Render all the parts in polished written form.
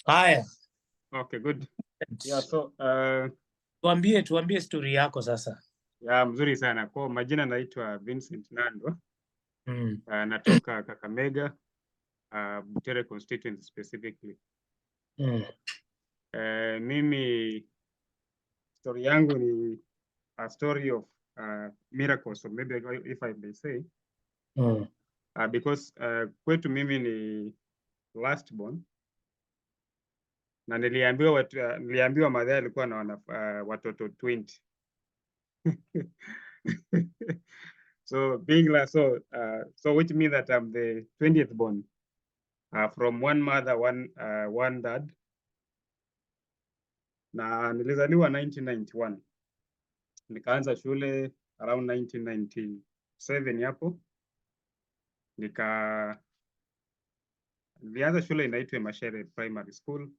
Haya. Okay, good. Yeah, so tuambie story yako sasa. Mzuri sana. Kwa majina naitwa Vincent Nando. Mm. Natoka Kakamega, Butere constituency specifically. Mimi story yangu ni a story of miracles, so maybe if I may say. Because kwetu mimi ni last born. Na niliambiwa madhara alikuwa na watoto 20. So being last, so which means that I'm the 20th born from one mother, one dad. Na nilizaliwa 1991. Nikaanza shule around 1997 hapo. Nilianza shule inaitwa Mashere Primary School.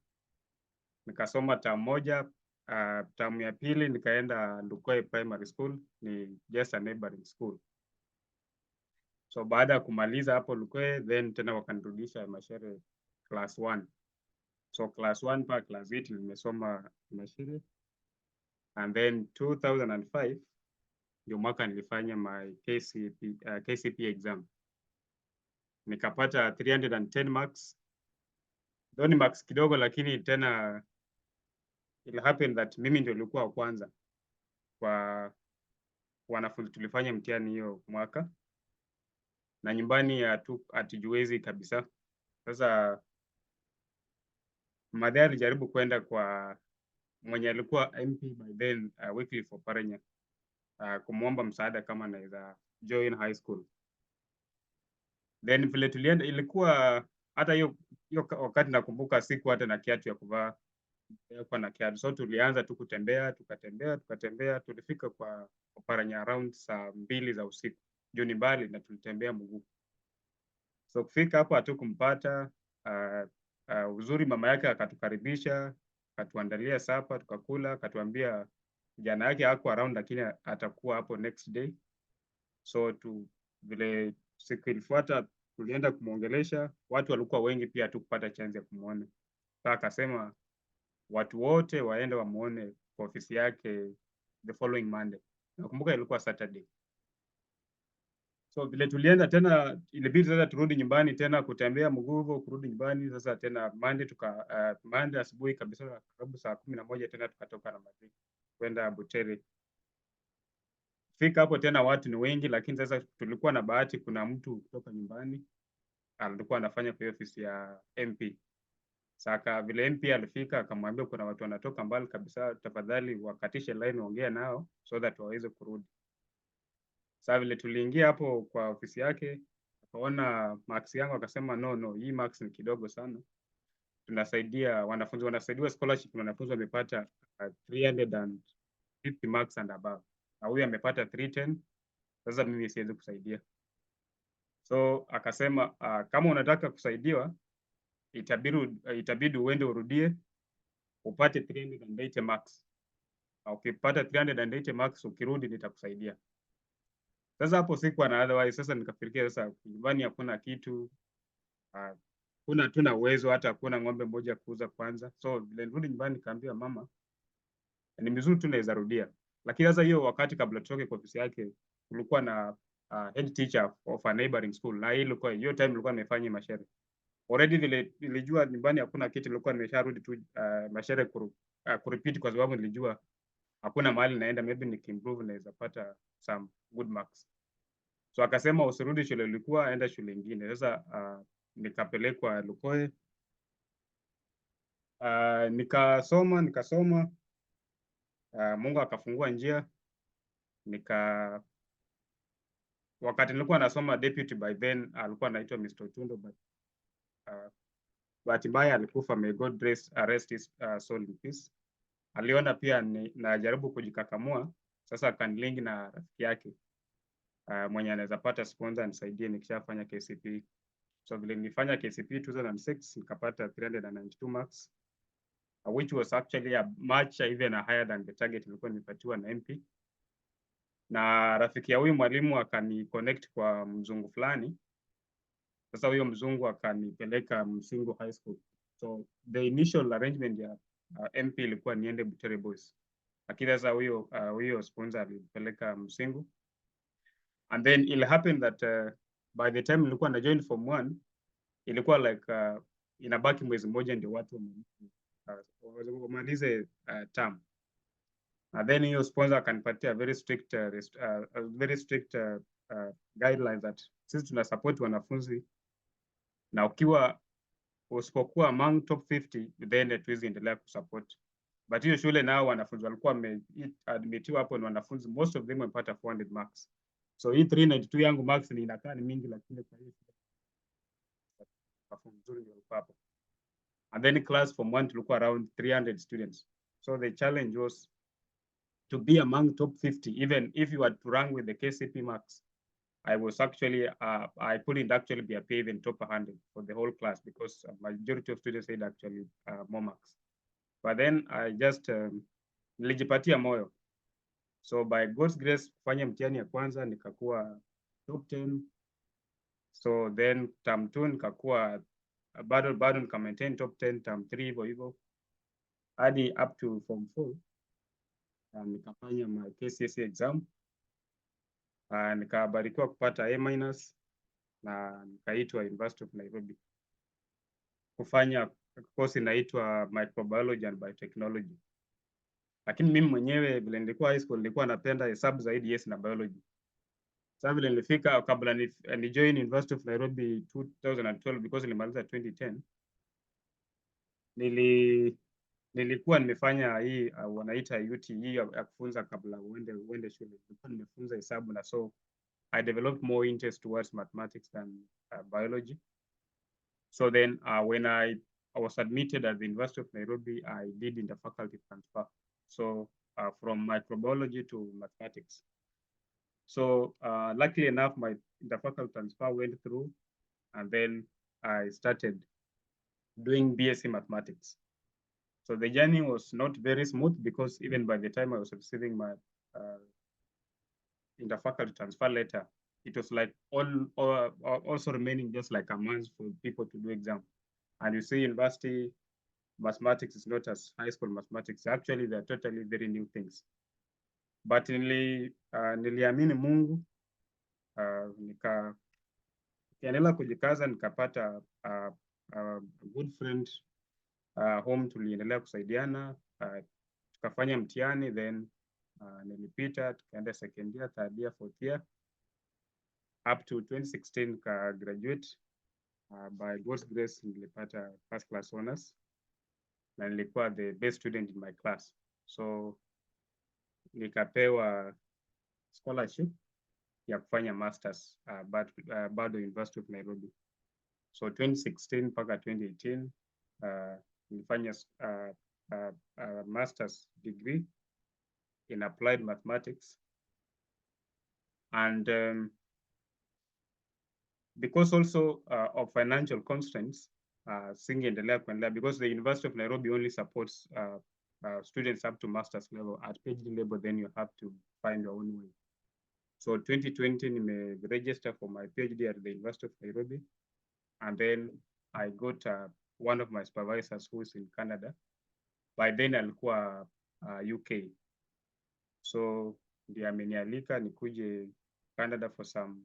Nikasoma term moja, term ya pili nikaenda Lukoe Primary School, ni just a neighboring school. So baada ya kumaliza hapo Lukoe, then tena wakanirudisha Mashere class 1. So class 1 pa class 8 nimesoma Mashere. And then 2005 ndio mwaka nilifanya my KCPE exam. Nikapata 310 marks. Though ni marks kidogo, lakini tena it happened that mimi ndio nilikuwa wa kwanza kwa wanafunzi tulifanya mtihani hiyo mwaka. Na nyumbani hatujiwezi kabisa. Sasa madhari alijaribu kwenda kwa mwenye alikuwa MP by then, Wycliffe Oparanya, kumuomba msaada kama anaweza join high school. Then vile tulienda ilikuwa hata hiyo wakati nakumbuka siku hata na kiatu ya kuvaa kwa na kiatu. So tulianza tu kutembea, tukatembea, tulifika kwa Oparanya around saa 2 za usiku. Juu mbali na tulitembea mguu. So kufika hapo hatukumpata. Uzuri mama yake akatukaribisha, akatuandalia sapa, tukakula, akatuambia jana yake hako around lakini atakuwa hapo next day. So vile siku ilifuata tulienda kumuongelesha, watu walikuwa wengi pia hatukupata chance ya kumuona. Sasa akasema watu wote waende wamuone kwa ofisi yake the following Monday. Nakumbuka ilikuwa Saturday. So vile tulienda tena ilibidi sasa turudi nyumbani tena kutembea mguu kurudi nyumbani. Sasa tena Monday asubuhi kabisa karibu saa 11 tena tukatoka na maji kwenda Butere. Fika hapo tena watu ni wengi, lakini sasa tulikuwa na bahati kuna mtu kutoka nyumbani alikuwa anafanya kwa ofisi ya MP. Saka vile MP alifika akamwambia kuna watu wanatoka mbali kabisa, tafadhali wakatishe line ongea nao so that waweze kurudi. Sasa vile tuliingia hapo kwa ofisi yake, akaona marks yangu akasema no, hii marks ni kidogo sana. Tunasaidia wanafunzi wanasaidiwa scholarship na wanafunzi wamepata 350 marks and above. Na huyu amepata 310. Sasa mimi siwezi kusaidia. So akasema kama unataka kusaidiwa itabidi uende urudie upate 380 marks. Ukipata 380 marks ukirudi nitakusaidia. Sasa hapo sikuwa na otherwise. Sasa nikafikiria sasa nyumbani hakuna kitu, tuna uwezo hata hakuna ng'ombe moja kuuza kwanza. So vile nirudi nyumbani nikaambia mama ni mzuri tunaweza rudia. Lakini sasa hiyo wakati kabla tutoke kwa ofisi yake kulikuwa na head teacher of a neighboring school, na hiyo time nilikuwa nimefanya Mashere. Already vile nilijua nyumbani hakuna kitu, nilikuwa nimesharudi tu Mashere kurepeat kwa sababu nilijua hakuna mahali naenda, maybe nikimprove naweza pata some good marks. So akasema usirudi shule ulikuwa, enda shule nyingine. Sasa nikapelekwa Lukoe. Nikasoma. Mungu akafungua njia. Wakati nilikuwa nasoma deputy by then alikuwa anaitwa Mr. Otundo, but mbaya alikufa, may God rest his soul in peace. Aliona pia najaribu kujikakamua, sasa akanilingi na rafiki yake mwenye anaweza pata sponsor nisaidie nikishafanya KCPE. So vile nilifanya KCPE 2006 nikapata 392 marks, which was actually a much even higher than the target nilikuwa nimepatiwa na MP. Na rafiki ya huyu mwalimu akaniconnect kwa mzungu fulani. Sasa huyo mzungu akanipeleka Msingu High School. So the initial arrangement ya MP ilikuwa niende Butere Boys, lakini sasa huyo sponsor alipeleka Msingu, and then it happened that by the time nilikuwa na join form 1 ilikuwa like inabaki mwezi mmoja ndio watu wamalize term. And then hiyo sponsor akanipatia very strict guidelines that sisi tuna support wanafunzi, na usipokuwa among top 50 then hatuwezi endelea kusupport. But hiyo shule nao wanafunzi walikuwa wameadmitiwa hapo, ni wanafunzi most of them wamepata 400 marks. So hii 392 yangu marks ni inakaa ni mingi, lakini kwa hiyo wanafunzi nzuri ndio walikuwa hapo. And then class from 1 tulikuwa around 300 students. So the challenge was to be among top 50, even if you had to rank with the KCP marks. I was actually, I couldn't actually be even top 100 for the whole class, because majority of students had actually more marks. But then I just nilijipatia moyo. So by God's grace, kufanya mtihani ya kwanza nikakuwa top 10. So then term 2 nikakuwa bado nika maintain top 10, term 3 hivyo hadi up to form 4. Nikafanya my KCSE exam. Nikabarikiwa kupata A- na nikaitwa University of Nairobi kufanya course inaitwa microbiology and biotechnology. Lakini mimi mwenyewe vile nilikuwa high school nilikuwa napenda hesabu zaidi, yes, na biology. Sasa vile nilifika kabla ni join University of Nairobi 2012, because nilimaliza 2010, nilikuwa nimefanya hii wanaita UTE ya kufunza kabla uende shule. Nilikuwa nimefunza hesabu, na so I developed more interest towards mathematics than biology. So then when I was admitted at the University of Nairobi, I did interfaculty transfer. So from microbiology to mathematics. So luckily enough, my interfaculty transfer went through, and then I started doing BSc mathematics. So the journey was not very smooth, because even by the time I was receiving my interfaculty transfer letter, it was like also remaining just like a month for people to do exam. And you see, university mathematics is not as high school mathematics. Actually, they're totally very new things. But niliamini Mungu, nikaendelea kujikaza, nikapata a good friend home, tuliendelea kusaidiana, tukafanya mtihani, then nilipita, tukaenda second year, third year, fourth year, up to 2016 ka graduate. By God's grace nilipata first class honors, na nilikuwa the best student in my class. So nikapewa scholarship ya kufanya masters bado University of Nairobi. So 2016 mpaka 2018 nilifanya masters degree in applied mathematics. And because also of financial constraints, singeendelea kuendelea, because the University of Nairobi only supports students up to master's level. At PhD level, then you have to find your own way. So 2020, nime register for my PhD at the University of Nairobi. And then I got one of my supervisors who's in Canada. By then alikuwa UK. So ndiye amenialika nikuje Canada for some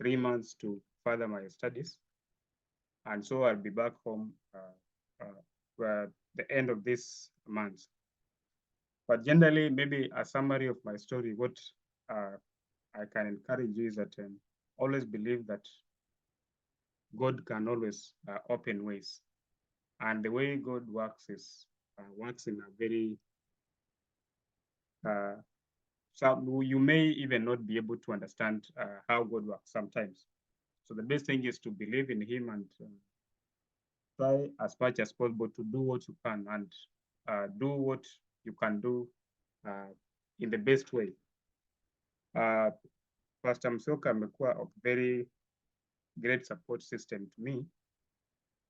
3 months to further my studies. And so I'll be back home the end of this month. But generally, maybe a summary of my story, what I can encourage you is that always believe that God can always open ways. And the way God works is works in a very, so you may even not be able to understand how God works sometimes. So the best thing is to believe in Him and try as much as possible to do what you can, and do what you can do in the best way. Pastor Msoka amekuwa a very great support system to me,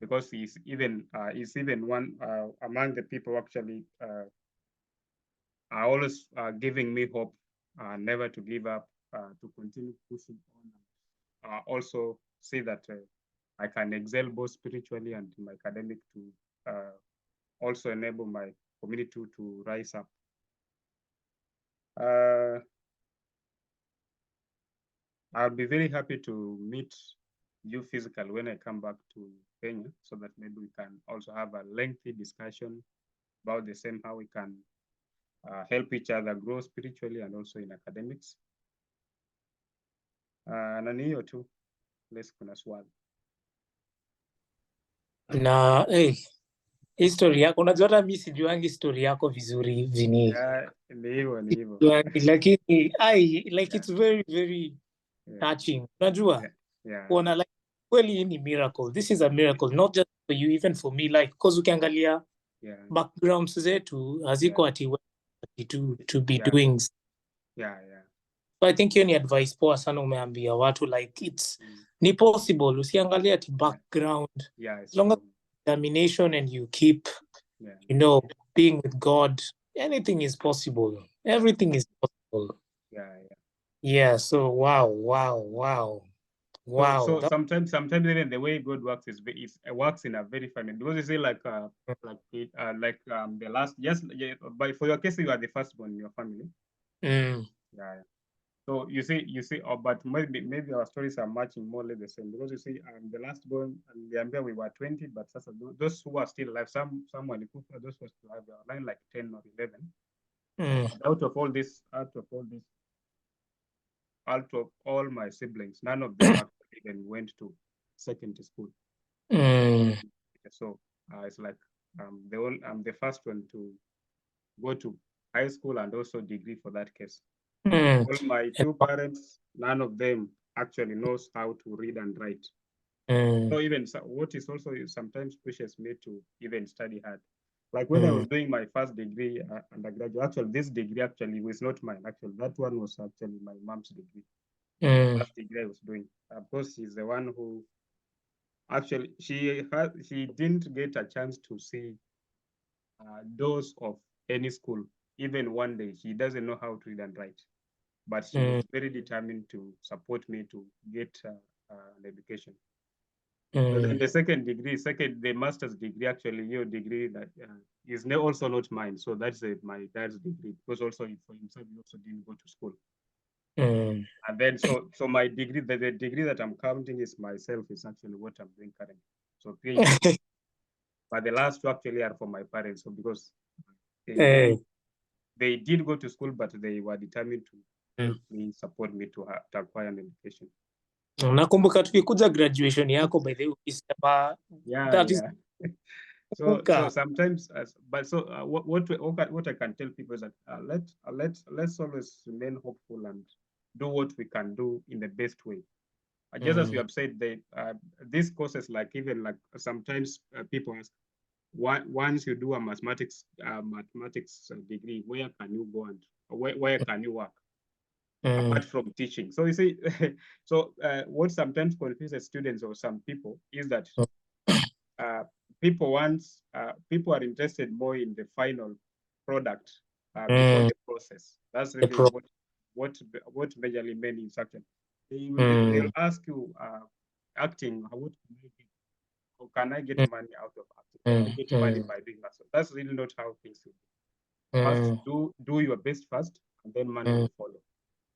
because he's even one among the people actually are always giving me hope, never to give up, to continue pushing on, also see that I can excel both spiritually and in my academic to also enable my community to rise up. I'll be very happy to meet you physically when I come back to Kenya, so that maybe we can also have a lengthy discussion about the same, how we can help each other grow spiritually and also in academics. Na ni hiyo tu, less kuna swali. Na history yako unajua, hata mimi sijuangi story yako vizuri vini. Ni hivyo. Lakini it's very very touching. Unajua? Kuona like kweli ni miracle. This is a miracle, not just for you, even for me, like because ukiangalia backgrounds zetu haziko ati to be doing. So I think hiyo ni advice poa sana umeambia watu, like it's ni possible, usiangalia ati background. As long as determination and you keep you know being with God, anything is possible. Everything is possible. So wow. So sometimes even the way God works is works in a very funny, because you say like the last, but for your case you are the firstborn in your family. So you see, but maybe our stories are matching more or less the same, because you see, the last born, and we were 20, but those who are still alive, someone those who are still alive, are like 10 or 11. Out of all my siblings, none of them actually even went to secondary school. So it's like I'm the first one to go to high school and also degree for that case. All my two parents, none of them actually knows how to read and write. So even what is also sometimes pushes me to even study hard. Like when I was doing my first degree undergraduate, actually this degree actually was not mine. Actually, that one was actually my mom's degree. First degree I was doing. Of course, she's the one who actually she didn't get a chance to see doors of any school. Even one day, she doesn't know how to read and write, but she was very determined to support me to get an education. So then the the master's degree, actually, your degree that is also not mine. So that's my dad's degree, because also for himself, he also didn't go to school. And then so my degree, the degree that I'm counting is myself, is actually what I'm doing currently. So PhD. But the last two actually are for my parents, so because they did go to school, but they were determined to help me, support me to acquire an education. Nakumbuka tukikuja graduation yako, by the way, ukisema that is so sometimes what I can tell people is that let's always remain hopeful and do what we can do in the best way. Just as you have said, these courses, like even like sometimes people ask, once you do a mathematics degree, where can you go and where can you work apart from teaching? So you see, so what sometimes confuses students or some people is that people are interested more in the final product before the process. That's really what majorly men in section. They'll ask you, acting, how can I get money out of acting? Can I get money by doing that? So that's really not how things will be. First, do your best first, and then money will follow.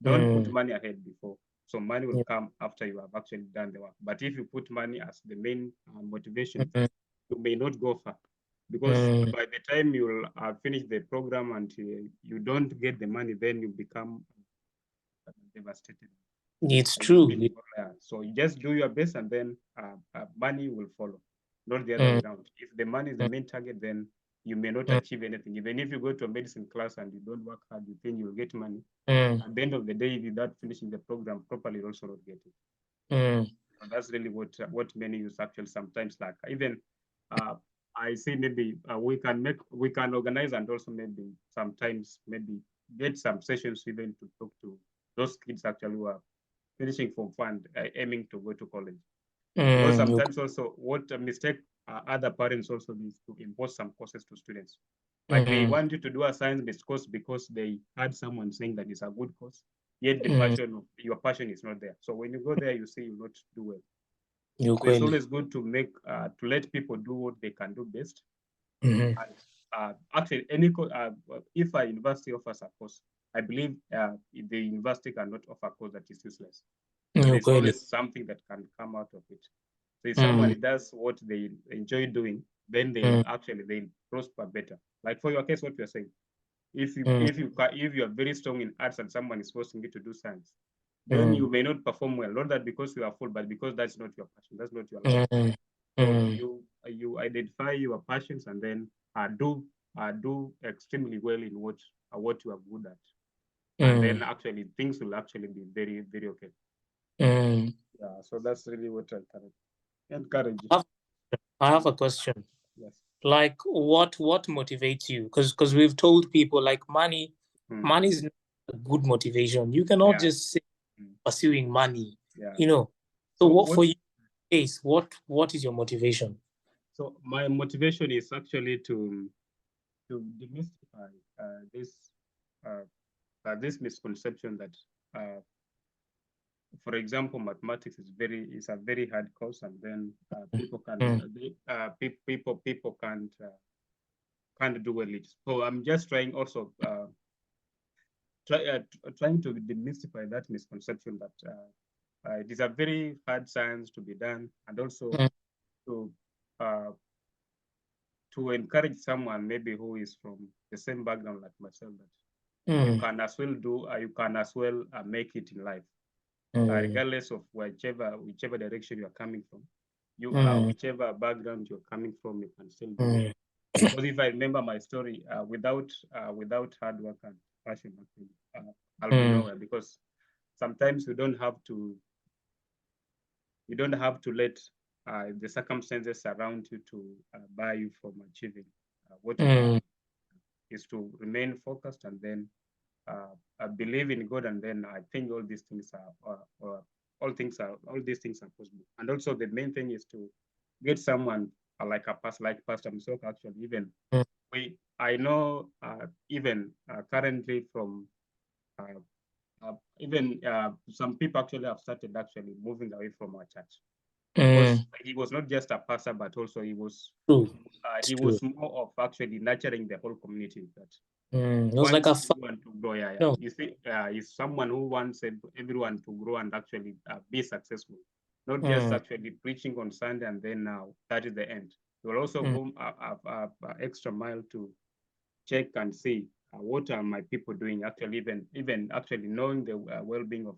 Don't put money ahead before. So money will come after you have actually done the work. But if you put money as the main motivation, you may not go far, because by the time you'll finish the program and you don't get the money, then you become devastated. It's true. So you just do your best, and then money will follow, not the other way around. If the money is the main target, then you may not achieve anything. Even if you go to a medicine class and you don't work hard, you think you'll get money. At the end of the day, without finishing the program properly, you'll also not get it. So that's really what many use actually sometimes lack. Even I say maybe we can organize, and also maybe sometimes maybe get some sessions even to talk to those kids actually who are finishing from fund, aiming to go to college. Because sometimes also what a mistake other parents also need to impose some courses to students. Like they want you to do a science-based course because they had someone saying that it's a good course, yet the your passion is not there. So when you go there, you see you not do well. So it's always good to make to let people do what they can do best, Actually, if a university offers a course, I believe the university cannot offer a course that is useless. So there's always something that can come out of it. So if someone does what they enjoy doing, then they'll prosper better. Like for your case, what you're saying, if you are very strong in arts and someone is forcing you to do science, then you may not perform well. Not that because you are full, but because that's not your passion, that's not your life. So you identify your passions and then do extremely well in what you are good at, and then actually things will actually be very, very okay. Yeah, so that's really what I encourage. I have a question. Yes. Like what motivates you? Because we've told people like money is not a good motivation. You cannot just say pursuing money. Yeah. So what for you is what is your motivation? So my motivation is actually to demystify this misconception that for example, mathematics is a very hard course, and then people can't do well it. So I'm just trying also trying to demystify that misconception that it is a very hard science to be done, and also to encourage someone maybe who is from the same background like myself that you can as well make it in life. Regardless of whichever direction you're coming from, whichever background you're coming from, you can still do it. Because if I remember my story, without hard work and passion, I'll be nowhere. Because sometimes you don't have to let the circumstances around you to bar you from achieving what you want. Is to remain focused and then believe in God, and then I think all these things are possible. And also the main thing is to get someone like Pastor Msoka. Actually, even I know even currently from even some people actually have started actually moving away from our church, because he was not just a pastor, but also he was more of actually nurturing the whole community. That it was like a want to grow. You see, he's someone who wants everyone to grow and actually be successful, not just actually preaching on Sunday and then now that is the end. You will also go extra mile to check and see what are my people doing. Actually, even actually knowing the well-being of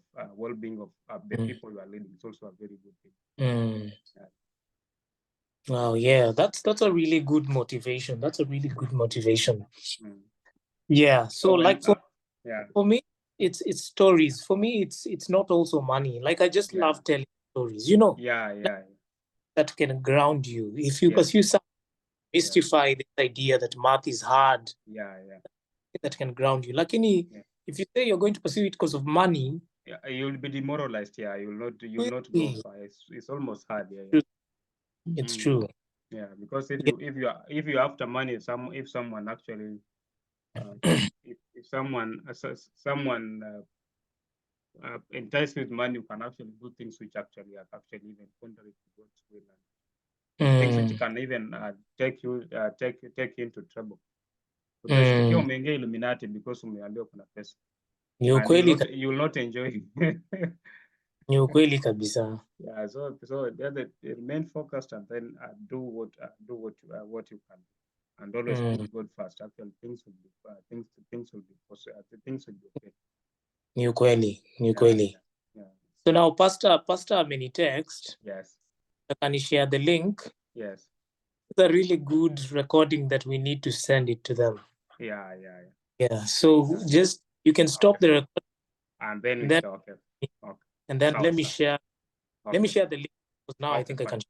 the people you are leading is also a very good thing. Wow, yeah, that's a really good motivation. That's a really good motivation. Yeah. So like for me, it's stories. For me, it's not also money. Like I just love telling stories. That can ground you. If you pursue something, mystify this idea that math is hard. That can ground you. Like if you say you're going to pursue it because of money, you'll be demoralized. You'll not go far. It's almost hard. It's true. Yeah, because if you're after money, if someone actually if someone enticed with money, you can actually do things which actually are actually even contrary to God's will, and things which can even take you into trouble. Utashtukia umeingia Illuminati because umeambiwa kuna pesa. Ni ukweli. You will not enjoy. Ni ukweli kabisa. Yeah, so remain focused and then do what you can, and always put God first. Actually, things will be okay. Ni ukweli. So now Pastor amenitext. Yes. Can you share the link? Yes. It's a really good recording that we need to send it to them. Yeah. So just you can stop the recording. And then we say okay. And then let me share the link, because now I think I can.